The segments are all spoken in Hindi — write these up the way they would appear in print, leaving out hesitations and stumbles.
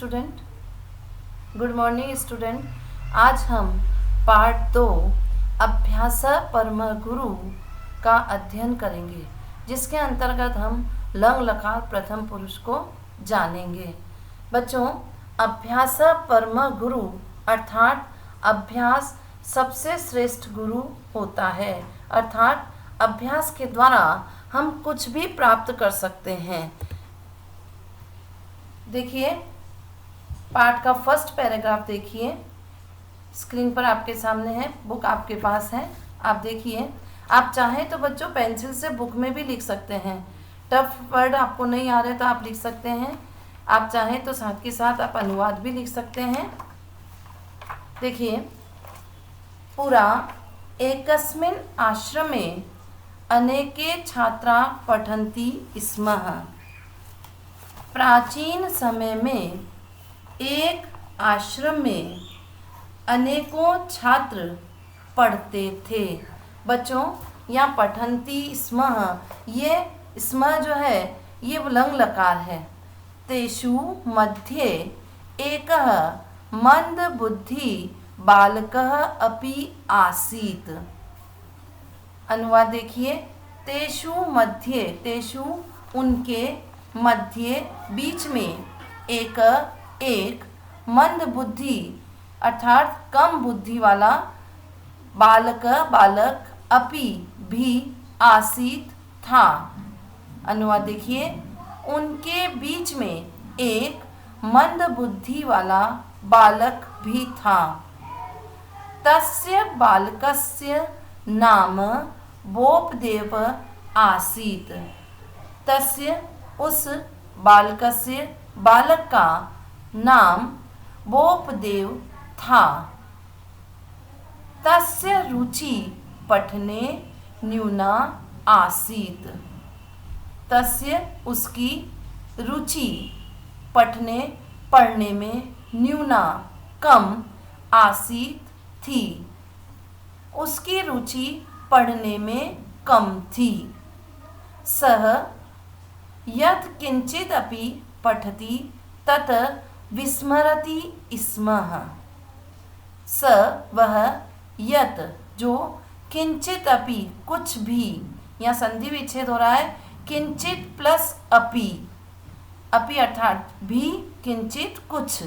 Student, good morning student. आज हम पार्ट 2 अभ्यास परम गुरु का अध्ययन करेंगे, जिसके अंतर्गत हम लंग लकार प्रथम पुरुष को जानेंगे। बच्चों, अभ्यास परम गुरु अर्थात अभ्यास सबसे श्रेष्ठ गुरु होता है, अर्थात अभ्यास के द्वारा हम कुछ भी प्राप्त कर सकते हैं। देखिए, पाठ का फर्स्ट पैराग्राफ देखिए, स्क्रीन पर आपके सामने है, बुक आपके पास है, आप देखिए। आप चाहें तो बच्चों पेंसिल से बुक में भी लिख सकते हैं। टफ वर्ड आपको नहीं आ रहे तो आप लिख सकते हैं। आप चाहें तो साथ के साथ आप अनुवाद भी लिख सकते हैं। देखिए, पुरा एकस्मिन् आश्रमे अनेके छात्रा पठन्ति स्म। प्राचीन समय में एक आश्रम में अनेकों छात्र पढ़ते थे। बच्चों, यहाँ पठन्ति स्म, ये स्म जो है ये लंग लकार है। तेषु मध्ये एकः मंद बुद्धि बालकः अपि आसीत्। अनुवाद देखिए, तेषु मध्ये, तेषु उनके, मध्य बीच में, एक मंद बुद्धि अर्थात कम बुद्धि वाला, बालक अपि भी, आसीत था। अनुवाद देखिए, उनके बीच में एक मंद बुद्धि वाला बालक भी था। तस्य बालकस्य नाम बोपदेव आसीत। तस्य उस बालकस्य, बालक का नाम बोपदेव था। तस्य रुचि पठने न्यूना आसीत। तस्य उसकी रुचि पठने पढ़ने में, न्यूना कम, आसीत थी, उसकी रुचि पढ़ने में कम थी। सह यत् किंचित अपि पठति तत् विस्मरति स्म। स वह, यत् जो, किंचित अपि कुछ भी, यहाँ संधि विच्छेद हो रहा है, किंचित प्लस अपि, अपि अर्थात भी, किंचित कुछ,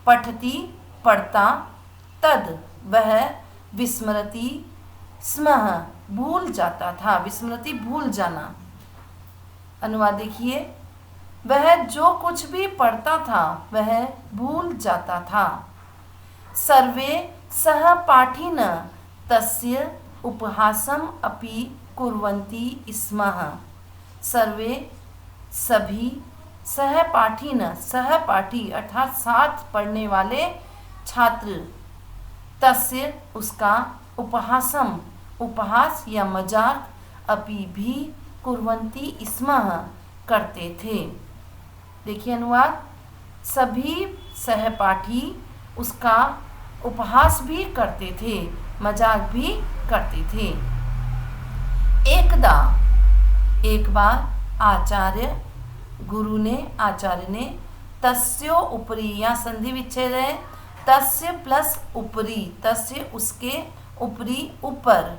पठति पढ़ता, तद वह, विस्मरति स्म भूल जाता था। विस्मरति भूल जाना। अनुवाद देखिए, वह जो कुछ भी पढ़ता था वह भूल जाता था। सर्वे सहपाठिन तस्य उपहासम अपि कुर्वन्ति स्म। सर्वे सभी, सहपाठिन सहपाठी अर्थात साथ पढ़ने वाले छात्र, तस्य उसका, उपहासम उपहास या मजाक, अपि भी, कुर्वन्ति स्म करते थे। देखिए अनुवाद, सभी सहपाठी उसका उपहास भी करते थे, मजाक भी करते थे। एकदा, एक बार, आचार्य गुरु ने, आचार्य ने, तस्यो उपरि, यहाँ संधि विच्छेद है, तस्य प्लस उपरि, तस्य उसके, उपरि ऊपर,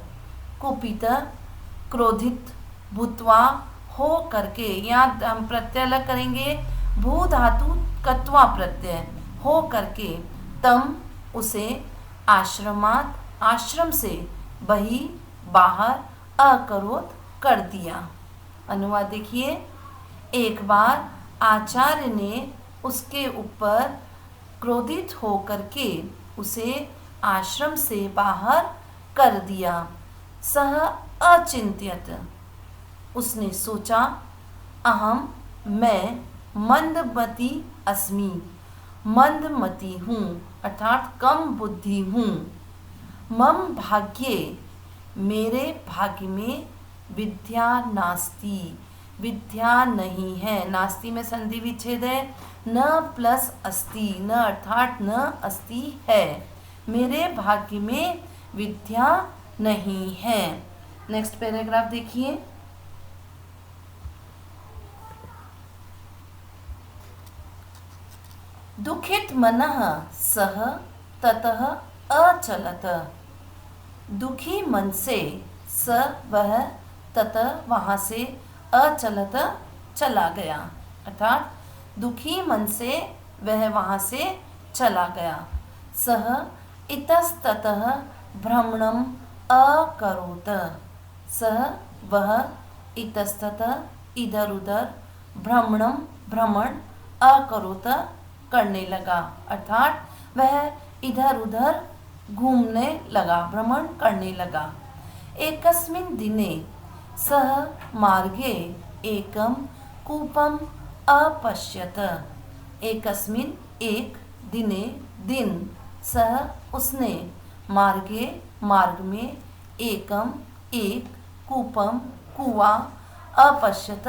कुपित क्रोधित, भूत्वा हो करके, यहाँ हम प्रत्यय अलग करेंगे, भू धातु कत्वा प्रत्यय, हो करके, तम उसे, आश्रमात आश्रम से, बही बाहर, अकरोत कर दिया। अनुवाद देखिए, एक बार आचार्य ने उसके ऊपर क्रोधित हो करके उसे आश्रम से बाहर कर दिया। सह अचिंत्यत, उसने सोचा, अहम मैं, मंदमती अस्मि, मंदमती हूँ अर्थात कम बुद्धि हूँ। मम भाग्ये, मेरे भाग्य में, विद्या नास्ति, विद्या नहीं है। नास्ति में संधि विच्छेद है, न प्लस अस्ति, न अर्थात न अस्ति है, मेरे भाग्य में विद्या नहीं है। नेक्स्ट पैराग्राफ देखिए, दुखित मनः सः ततः अचलत। दुखी मन से वह ततः वहाँ से अचलत चला गया, अर्थात दुखी मन से वह वहाँ से चला गया। सः इतस्ततः भ्रमणम अकरोत। सः वह इतस्ततः इधर उधर भ्रमण अकरोत करने लगा, अर्थात वह इधर उधर घूमने लगा, भ्रमण करने लगा। एकस्मिन् दिने सः मार्गे एकं कूपम् अपश्यत। एकस्मिन् एक दिने सः उसने मार्ग में एकम एक कूपम कुआं अपश्यत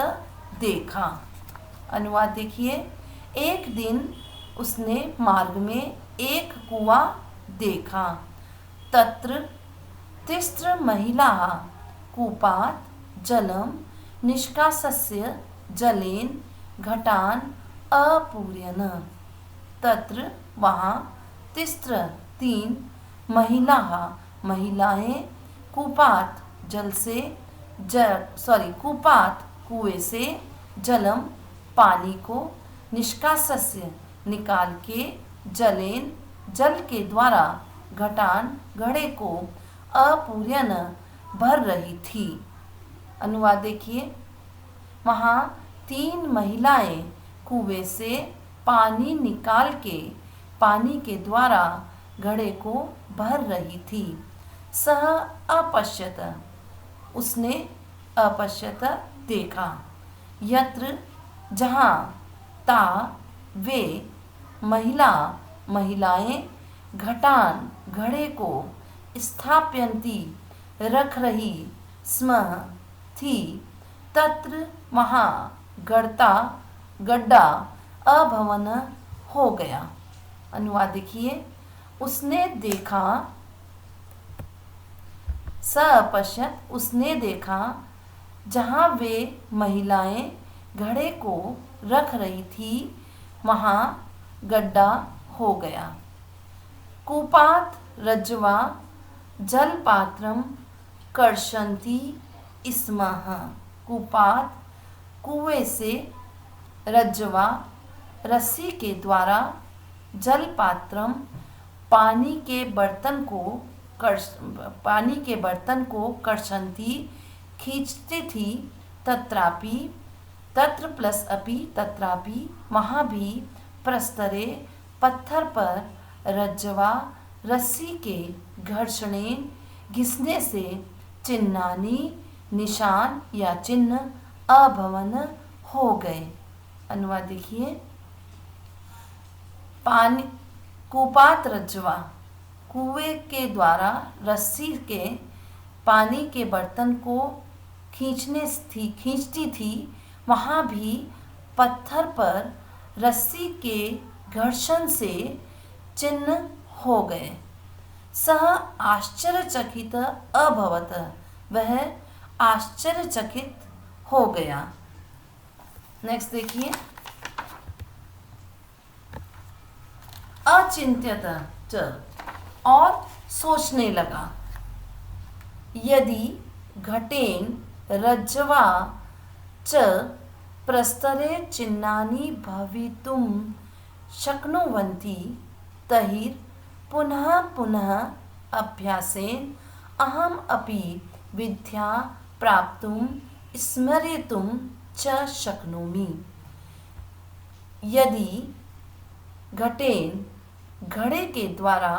देखा। अनुवाद देखिए, एक दिन उसने मार्ग में एक कुआं देखा। तत्र तिस्र महिलाः कूपात् जलं निष्कास्य जलेन घटान अपूरयन्। तत्र वहाँ तिस्र तीन महिलाएं कूपात कुएं से जलम पानी को निष्कास्य निकाल के जलेन जल के द्वारा घटान घड़े को अपूरयन् भर रही थी। अनुवाद देखिए, वहाँ तीन महिलाएं कुएं से पानी निकाल के पानी के द्वारा घड़े को भर रही थी। सह अपश्यत, उसने अपश्यत देखा। यत्र जहाँ ता वे महिलाएं घटान घड़े को स्थापयन्ती रख रही स्म थी, तत्र वहाँ गड्ढा अभवन हो गया। अनुवाद देखिए, उसने देखा, अपश्यत उसने देखा, जहाँ वे महिलाएं घड़े को रख रही थी वहाँ गड्ढा हो गया। कूपात रज्वा जलपात्रम कर्षन्ति स्मः। कूपात कुएं से रज्वा रस्सी के द्वारा जलपात्रम पानी के बर्तन को कर्षन्ति खींचती थी। तत्र प्लस अपि तत्रापि वहाँ भी प्रस्तरे पत्थर पर रज्वा रस्सी के घिसने से चिन्हानी निशान या चिन्ह अभवन हो गए। अनुवाद देखिए, पानी कूपात रज्वा कुएं के द्वारा रस्सी के पानी के बर्तन को खींचती थी, वहाँ भी पत्थर पर रस्सी के घर्षण से चिन्ह हो गए। सह आश्चर्यचकित अभवत, वह आश्चर्यचकित हो गया। नेक्स्ट देखिए, अचिंत्यत च, और सोचने लगा। यदि घटेन रज्वा च प्रस्तरे चिन्हानि भवितुं शक्नुवन्ति तर्हि पुनः पुनः अभ्यासेन अहम अपि विद्या प्राप्तुं स्मर्तुं च शक्नोमि। यदि घटेन घड़े के द्वारा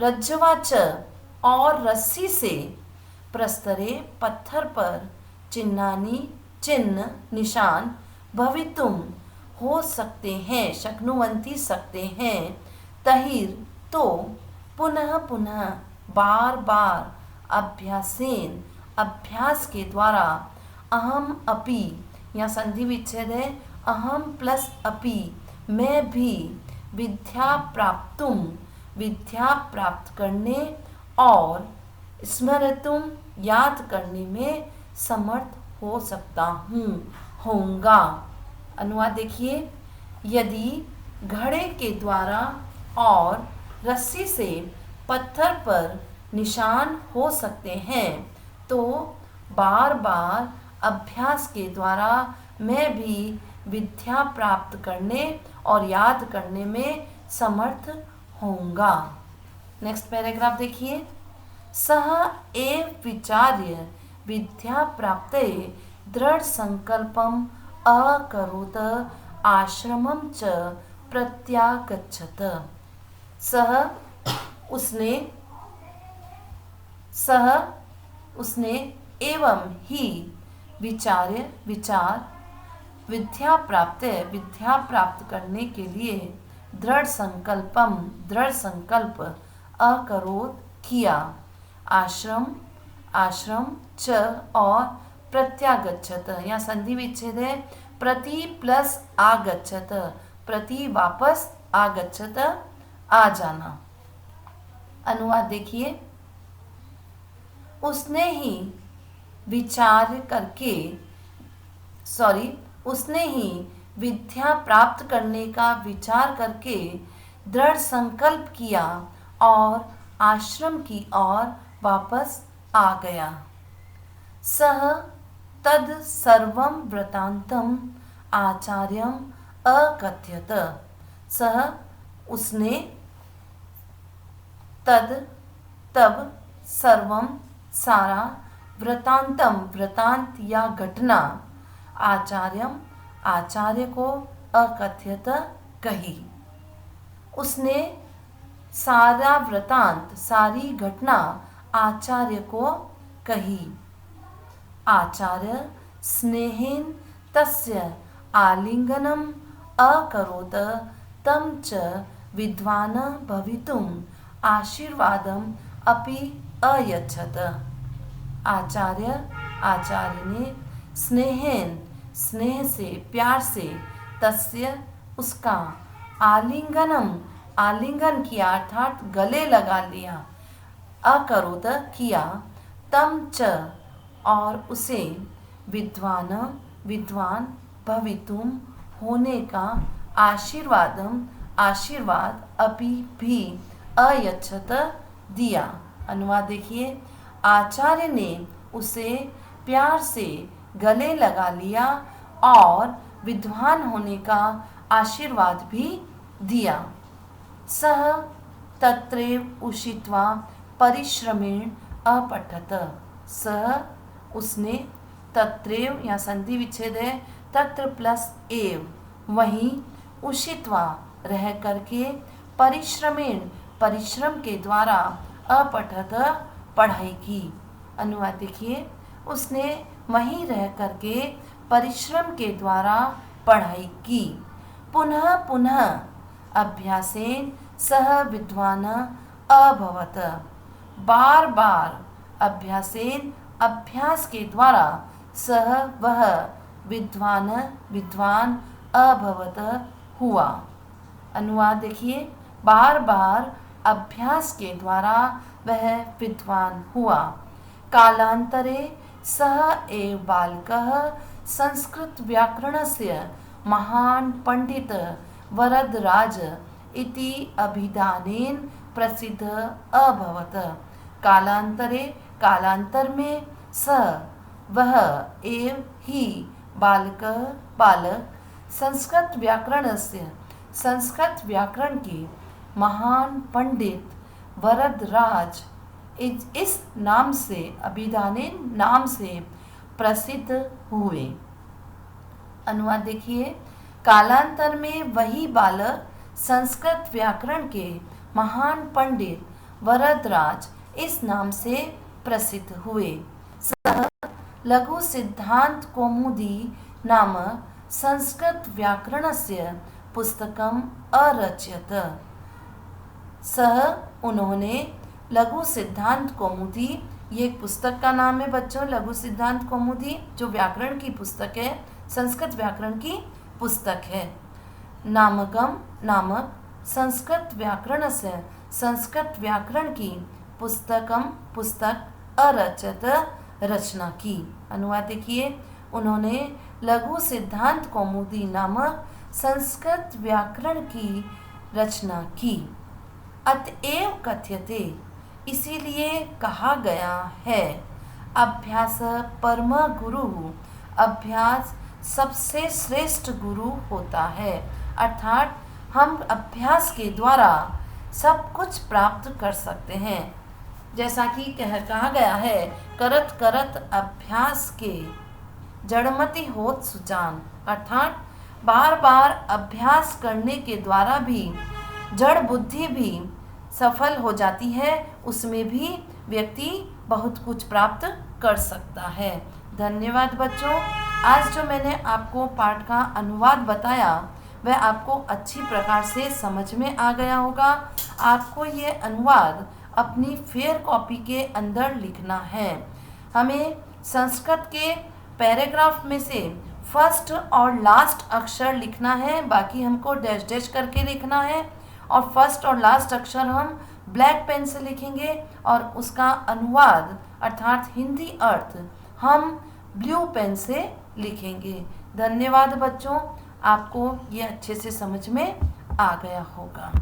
रज्वा च और रस्सी से प्रस्तरे पत्थर पर चिन्ह निशान भवितुम हो सकते हैं, शक्नुवंती सकते हैं, तहिर तो पुनः पुनः बार बार अभ्यासेन अभ्यास के द्वारा अहम अपि, यहाँ संधि विच्छेद है, अहम प्लस अपि मैं भी विद्या प्राप्त करने और स्मृतुम याद करने में समर्थ हो सकता हूँ, होऊंगा। अनुवाद देखिए, यदि घड़े के द्वारा और रस्सी से पत्थर पर निशान हो सकते हैं, तो बार बार अभ्यास के द्वारा मैं भी विद्या प्राप्त करने और याद करने में समर्थ होऊंगा। नेक्स्ट पैराग्राफ देखिए। सह एव विचार्य विद्या प्राप्ते दृढ़ संकल्पम अकरोत आश्रमम च प्रत्यागच्छत। सह उसने एवं ही विचार विद्या प्राप्त करने के लिए दृढ़ संकल्प अकरोत किया, आश्रम च और प्रत्यागच्छत, या संधि विच्छेद है, प्रति प्लस आगच्छत, प्रति वापस, आगच्छत आ जाना। अनुवाद देखिए। उसने ही विद्या प्राप्त करने का विचार करके दृढ़ संकल्प किया और आश्रम की ओर वापस आ गया। सह तद सर्वं वृत्तांतम आचार्यम अकथयत। उसने तब सर्वम सारा, वृत्तांत या घटना, आचार्य को अकथयत कही। उसने सारा वृत्तांत, सारी घटना आचार्य को कही। आचार्य स्नेहेन तस्य आलिंगनम अकरोत तं च विद्वान् भवितुम आशीर्वादम अपि अयच्छत। आचार्य ने स्नेह से, प्यार से, तस्य उसका, आलिंगन किया अर्थात गले लगा लिया, अकरोत किया, तम च और उसे, विद्वान भवितुम होने का, आशीर्वाद अपि भी अयच्छत दिया। अनुवाद देखिए। आचार्य ने उसे प्यार से गले लगा लिया और विद्वान होने का आशीर्वाद भी दिया। सह तत्रैव उषित्वा परिश्रमेण अपठत। सह उसने, तत्रैव या संधि विच्छेद है, तत्र प्लस एव, वहीं, उषित्वा रह करके, परिश्रम के द्वारा, अपठत पढ़ाई की। अनुवाद देखिए। उसने वहीं रह करके परिश्रम के द्वारा पढ़ाई की। पुनः अभ्यासेन सह विद्वान अभवत। बार अभ्यास के द्वारा सह वह विद्वान अभवत हुआ। अनुवाद देखिए। बार अभ्यास के द्वारा वह विद्वान हुआ। कालांतरे सः एव बालकः संस्कृत व्याकरणस्य महान् पंडित वरदराज इति अभिधानेन प्रसिद्ध अभवत। कालांतर में वह एव ही बालक संस्कृत व्याकरण के महान पंडित वरदराज इस नाम से, अभिधानेन नाम से प्रसिद्ध हुए। अनुवाद देखिए। कालांतर में वही बालक संस्कृत व्याकरण के महान पंडित वरदराज इस नाम से प्रसिद्ध हुए। सः लघु सिद्धांत कौमुदी नामक संस्कृत व्याकरणस्य पुस्तकम अरचयत। उन्होंने लघु सिद्धांत कौमुदी, ये एक पुस्तक का नाम है बच्चों, लघु सिद्धांत कौमुदी, जो व्याकरण की पुस्तक है, संस्कृत व्याकरण की पुस्तक है। नामक संस्कृत व्याकरण से, संस्कृत व्याकरण की पुस्तक अरचत रचना की। अनुवाद देखिए। उन्होंने लघु सिद्धांत कौमुदी नामक संस्कृत व्याकरण की रचना की। अतएव कथ्यते, इसीलिए कहा गया है, अभ्यास परम गुरु, अभ्यास सबसे श्रेष्ठ गुरु होता है। अर्थात हम अभ्यास के द्वारा सब कुछ प्राप्त कर सकते हैं। जैसा कि कहा गया है, करत करत अभ्यास के जड़मति होत सुजान। अर्थात बार बार अभ्यास करने के द्वारा भी जड़ बुद्धि भी सफल हो जाती है, उसमें भी व्यक्ति बहुत कुछ प्राप्त कर सकता है। धन्यवाद बच्चों। आज जो मैंने आपको पाठ का अनुवाद बताया वह आपको अच्छी प्रकार से समझ में आ गया होगा। आपको ये अनुवाद अपनी फेयर कॉपी के अंदर लिखना है। हमें संस्कृत के पैराग्राफ में से फर्स्ट और लास्ट अक्षर लिखना है, बाकी हमको डैश डैश करके लिखना है, और फर्स्ट और लास्ट अक्षर हम ब्लैक पेन से लिखेंगे और उसका अनुवाद अर्थात हिंदी अर्थ हम ब्लू पेन से लिखेंगे। धन्यवाद बच्चों, आपको ये अच्छे से समझ में आ गया होगा।